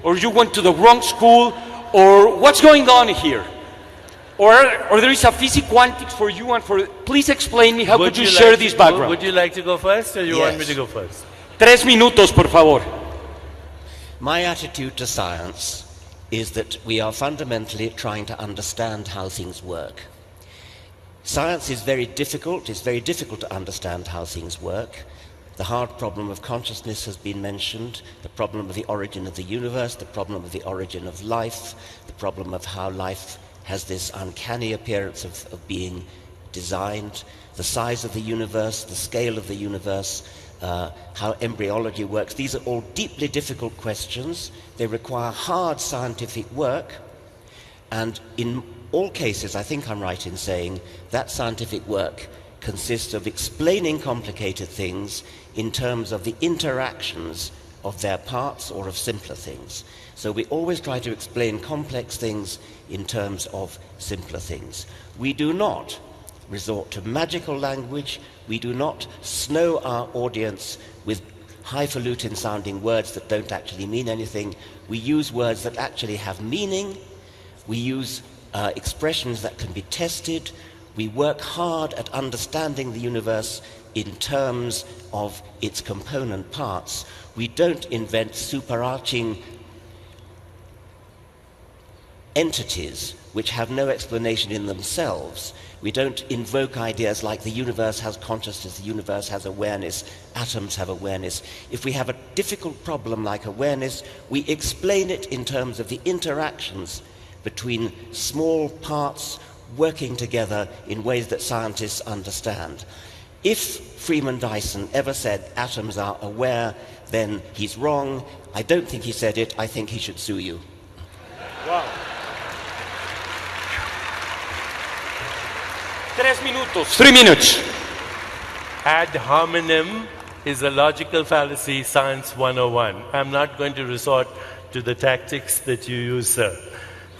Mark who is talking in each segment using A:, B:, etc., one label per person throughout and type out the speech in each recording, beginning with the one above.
A: or you went to the wrong school, or what's going on here? Or there is a physics quantics for you and for... Please explain me, how could you share this background?
B: Would you like to go first, or you want me to go first?
A: 3 minutos, por favor.
C: My attitude to science is that we are fundamentally trying to understand how things work. Science is very difficult. It's very difficult to understand how things work. The hard problem of consciousness has been mentioned, the problem of the origin of the universe, the problem of the origin of life, the problem of how life has this uncanny appearance of being designed, the size of the universe, the scale of the universe, how embryology works. These are all deeply difficult questions. They require hard scientific work, and in all cases, I think I'm right in saying, that scientific work consists of explaining complicated things in terms of the interactions of their parts or of simpler things. So we always try to explain complex things in terms of simpler things. We do not resort to magical language. We do not snow our audience with highfalutin sounding words that don't actually mean anything. We use words that actually have meaning. We use expressions that can be tested. We work hard at understanding the universe in terms of its component parts. We don't invent superarching entities which have no explanation in themselves. We don't invoke ideas like the universe has consciousness, the universe has awareness, atoms have awareness. If we have a difficult problem like awareness, we explain it in terms of the interactions between small parts working together in ways that scientists understand. If Freeman Dyson ever said atoms are aware, then he's wrong. I don't think he said it. I think he should sue you.
A: Wow. 3 minutos. 3 minutes.
B: Ad hominem is a logical fallacy, science 101. I'm not going to resort to the tactics that you use, sir.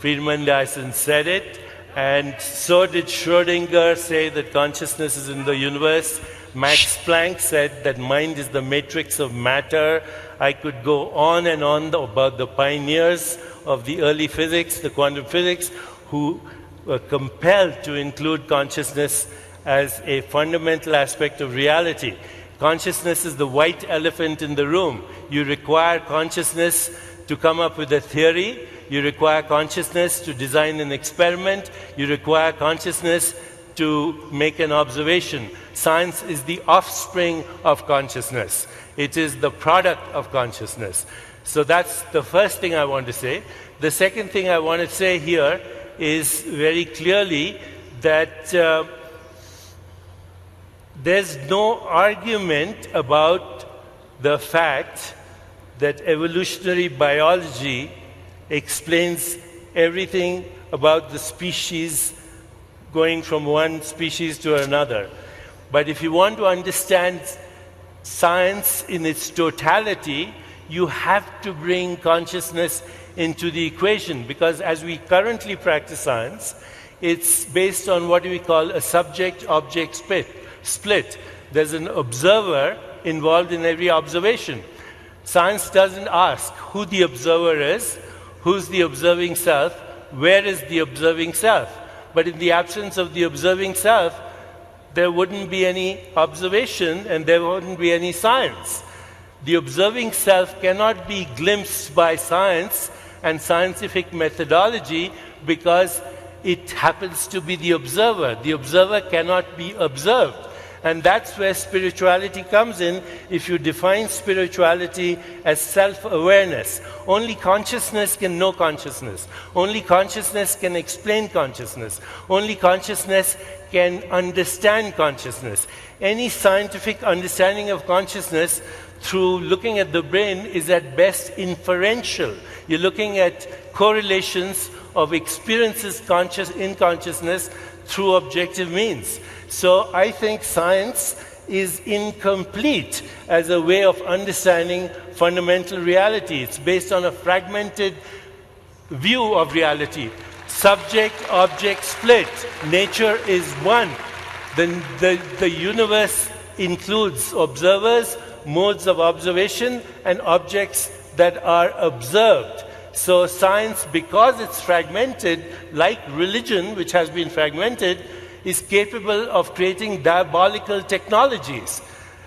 B: Friedman Dyson said it, and so did Schrödinger say that consciousness is in the universe. Max Planck said that mind is the matrix of matter. I could go on and on about the pioneers of the early physics, the quantum physics, who were compelled to include consciousness as a fundamental aspect of reality. Consciousness is the white elephant in the room. You require consciousness to come up with a theory. You require consciousness to design an experiment. You require consciousness to make an observation. Science is the offspring of consciousness. It is the product of consciousness. So that's the first thing I want to say. The second thing I want to say here is very clearly that there's no argument about the fact that evolutionary biology explains everything about the species going from one species to another. But if you want to understand science in its totality, you have to bring consciousness into the equation, because as we currently practice science, it's based on what we call a subject-object split. There's an observer involved in every observation. Science doesn't ask who the observer is, who's the observing self, where is the observing self. But in the absence of the observing self, there wouldn't be any observation and there wouldn't be any science. The observing self cannot be glimpsed by science and scientific methodology because it happens to be the observer. The observer cannot be observed. And that's where spirituality comes in. If you define spirituality as self-awareness, only consciousness can know consciousness. Only consciousness can explain consciousness. Only consciousness can understand consciousness. Any scientific understanding of consciousness through looking at the brain is at best inferential. You're looking at correlations of experiences in consciousness through objective means. So I think science is incomplete as a way of understanding fundamental reality. It's based on a fragmented view of reality. Subject-object split. Nature is one. The universe includes observers, modes of observation, and objects that are observed. So science, because it's fragmented, like religion, which has been fragmented, is capable of creating diabolical technologies.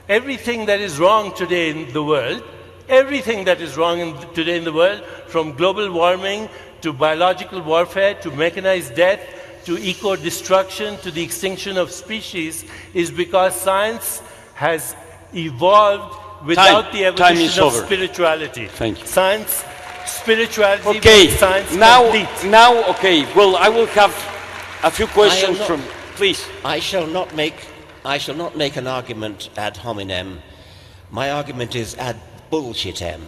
B: Everything that is wrong today in the world, today in the world, from global warming to biological warfare to mechanized death to eco-destruction to the extinction of species, is because science has evolved without the evolution of spirituality.
A: Thank you.
B: Science, spirituality,
A: okay.
B: Science
A: now, okay. Well, I will have a few questions from. Please.
C: I shall not make an argument ad hominem. My argument is ad bullshitem.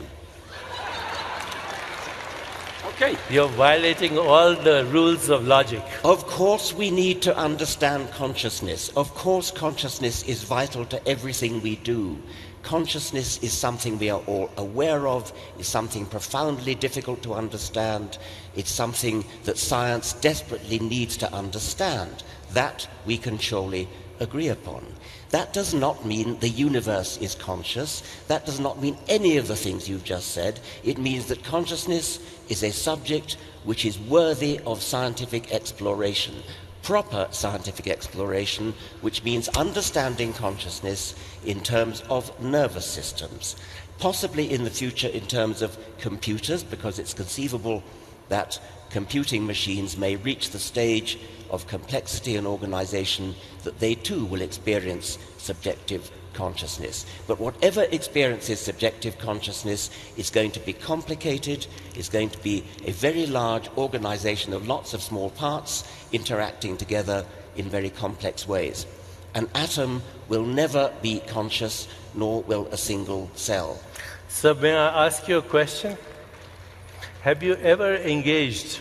A: Okay.
B: You're violating all the rules of logic.
C: Of course we need to understand consciousness. Of course consciousness is vital to everything we do. Consciousness is something we are all aware of, is something profoundly difficult to understand. It's something that science desperately needs to understand. That we can surely agree upon. That does not mean the universe is conscious. That does not mean any of the things you've just said. It means that consciousness is a subject which is worthy of scientific exploration, proper scientific exploration, which means understanding consciousness in terms of nervous systems, possibly in the future in terms of computers, because it's conceivable that computing machines may reach the stage of complexity and organization that they too will experience subjective consciousness. But whatever experiences subjective consciousness is going to be complicated, is going to be a very large organization of lots of small parts interacting together in very complex ways. An atom will never be conscious, nor will a single cell.
B: So may I ask you a question? Have you ever engaged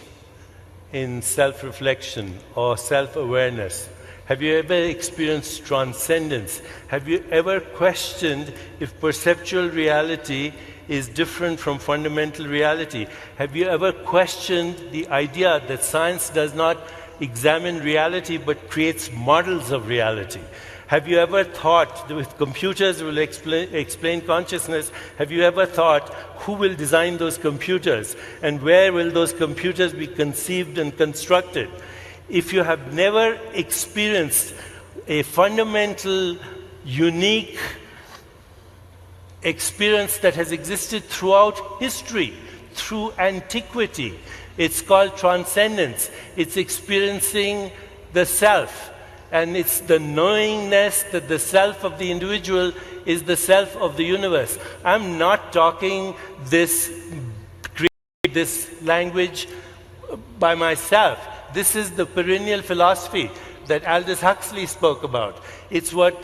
B: in self-reflection or self-awareness? Have you ever experienced transcendence? Have you ever questioned if perceptual reality is different from fundamental reality? Have you ever questioned the idea that science does not examine reality but creates models of reality? Have you ever thought that if computers will explain consciousness, have you ever thought who will design those computers and where will those computers be conceived and constructed? If you have never experienced a fundamental, unique experience that has existed throughout history, through antiquity, it's called transcendence. It's experiencing the self. And it's the knowingness that the self of the individual is the self of the universe. I'm not talking this language by myself. This is the perennial philosophy that Aldous Huxley spoke about. It's what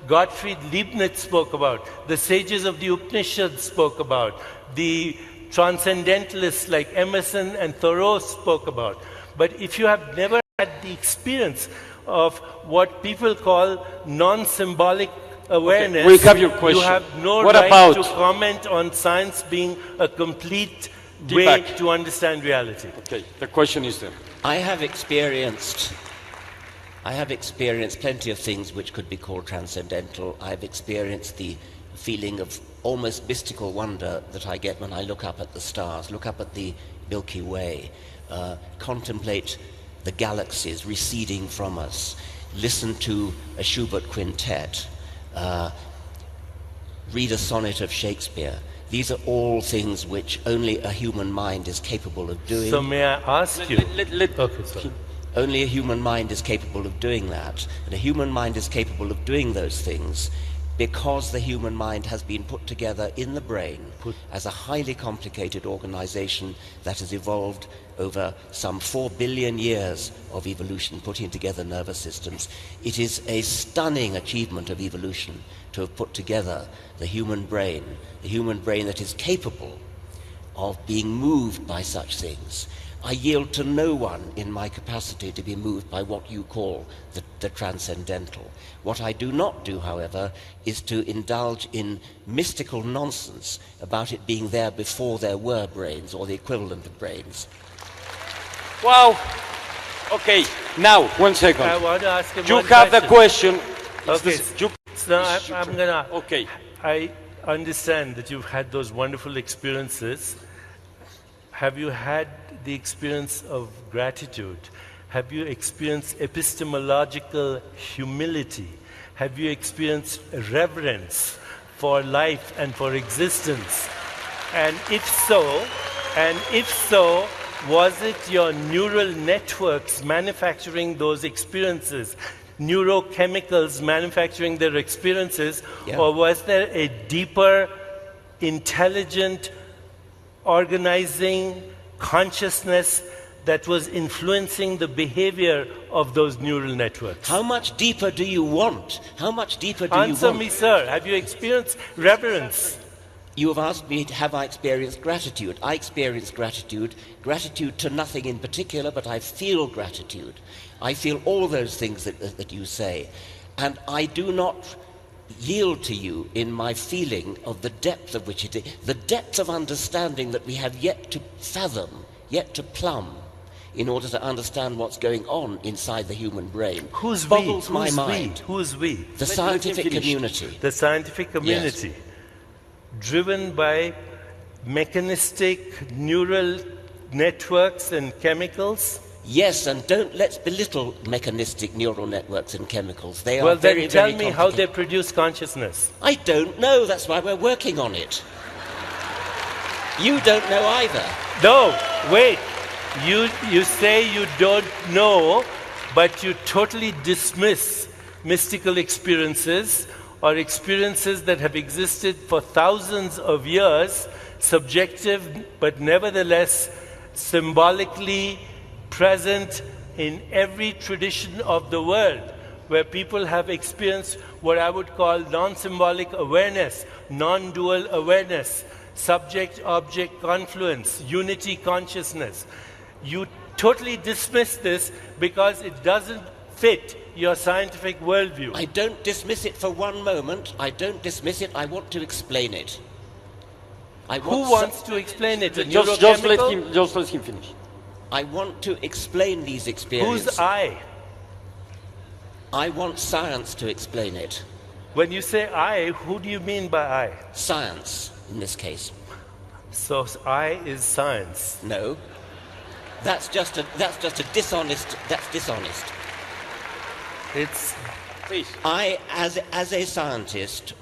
B: Gottfried Leibniz spoke about. The sages of the Upanishads spoke about. The transcendentalists like Emerson and Thoreau spoke about. But if you have never had the experience of what people call non-symbolic awareness,
A: we have your question.
B: You have no
A: what
B: right
A: about
B: to comment on science being a complete
A: Deepak.
B: way to understand reality.
A: Okay, the question is there.
C: I have experienced plenty of things which could be called transcendental. I've experienced the feeling of almost mystical wonder that I get when I look up at the stars, look up at the Milky Way, contemplate the galaxies receding from us, listen to a Schubert quintet, read a sonnet of Shakespeare. These are all things which only a human mind is capable of doing.
B: So may I ask you? Okay, sorry.
C: Only a human mind is capable of doing that. And a human mind is capable of doing those things because the human mind has been put together in the brain as a highly complicated organization that has evolved over some 4 billion years of evolution, putting together nervous systems. It is a stunning achievement of evolution to have put together the human brain that is capable of being moved by such things. I yield to no one in my capacity to be moved by what you call the transcendental. What I do not do, however, is to indulge in mystical nonsense about it being there before there were brains or the equivalent of brains.
A: Wow. Okay, now, 1 second.
B: I want to ask him
A: You
B: one
A: have the question.
B: Okay. So I'm gonna.
A: Okay.
B: understand that you've had those wonderful experiences. Have you had the experience of gratitude? Have you experienced epistemological humility? Have you experienced reverence for life and for existence? And if so, was it your neural networks manufacturing those experiences, neurochemicals manufacturing their experiences, or was there a deeper, intelligent, organizing consciousness that was influencing the behavior of those neural networks?
C: How much deeper do you want? How much deeper do you want?
B: Answer me, sir. Have you experienced reverence?
C: You have asked me, have I experienced gratitude? I experience gratitude to nothing in particular, but I feel gratitude. I feel all those things that you say. And I do not yield to you in my feeling of the depth of which it is, the depth of understanding that we have yet to fathom, yet to plumb, in order to understand what's going on inside the human brain.
B: Who's
C: boggles
B: we?
C: my
B: Who's
C: mind.
B: We? Who's we?
C: The scientific community.
B: The scientific community.
C: Yes.
B: Driven by mechanistic neural networks and chemicals?
C: Yes, and let's belittle mechanistic neural networks and chemicals. They are
B: well,
C: very,
B: then tell
C: very
B: me how they produce consciousness.
C: I don't know. That's why we're working on it. You don't know either.
B: No, wait. You say you don't know, but you totally dismiss mystical experiences or experiences that have existed for thousands of years, subjective but nevertheless symbolically present in every tradition of the world, where people have experienced what I would call non-symbolic awareness, non-dual awareness, subject-object confluence, unity consciousness. You totally dismiss this because it doesn't fit your scientific worldview.
C: I don't dismiss it for one moment. I don't dismiss it. I want to explain it.
B: Who wants to explain it?
A: Just let him finish.
C: I want to explain these experiences.
B: Who's I?
C: I want science to explain it.
B: When you say I, who do you mean by I?
C: Science, in this case.
B: So I is science.
C: No. That's just a dishonest. That's dishonest.
B: It's.
C: I, as a scientist,